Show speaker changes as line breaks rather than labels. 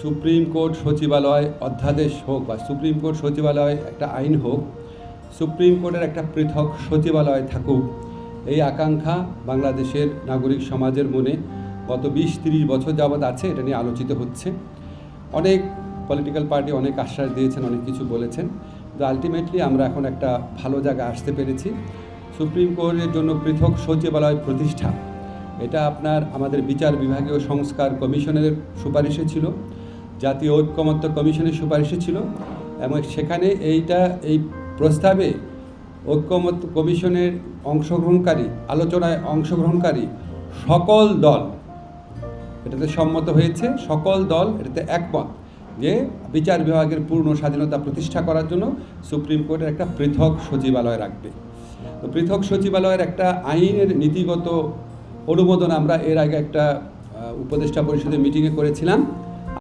Supreme court সচিবালয় অধ্যাদেশ হোক বা সুপ্রিম কোর্ট সচিবালয় একটা আইন হোক, সুপ্রিম কোর্টের একটা পৃথক সচিবালয় থাকুক, এই আকাঙ্ক্ষা বাংলাদেশের নাগরিক সমাজের মনে গত 20-30 বছর যাবৎ আছে। এটা নিয়ে আলোচিত হচ্ছে। অনেক পলিটিক্যাল পার্টি অনেক আশ্বাস দিয়েছেন, অনেক কিছু বলেছেন, কিন্তু আলটিমেটলি আমরা এখন একটা ভালো জায়গায় আসতে পেরেছি। সুপ্রিম কোর্টের জন্য পৃথক সচিবালয় প্রতিষ্ঠা, এটা আমাদের বিচার বিভাগীয় সংস্কার কমিশনের সুপারিশে ছিল, জাতীয় ঐক্যমত্য কমিশনের সুপারিশে ছিল, এবং সেখানে এই প্রস্তাবে ঐক্যমত্য কমিশনের আলোচনায় অংশগ্রহণকারী সকল দল এটাতে সম্মত হয়েছে। সকল দল এটাতে একমত যে বিচার বিভাগের পূর্ণ স্বাধীনতা প্রতিষ্ঠা করার জন্য সুপ্রিম কোর্টের একটা পৃথক সচিবালয় রাখবে। তো পৃথক সচিবালয়ের একটা আইনের নীতিগত অনুমোদন আমরা এর আগে একটা উপদেষ্টা পরিষদের মিটিংয়ে করেছিলাম।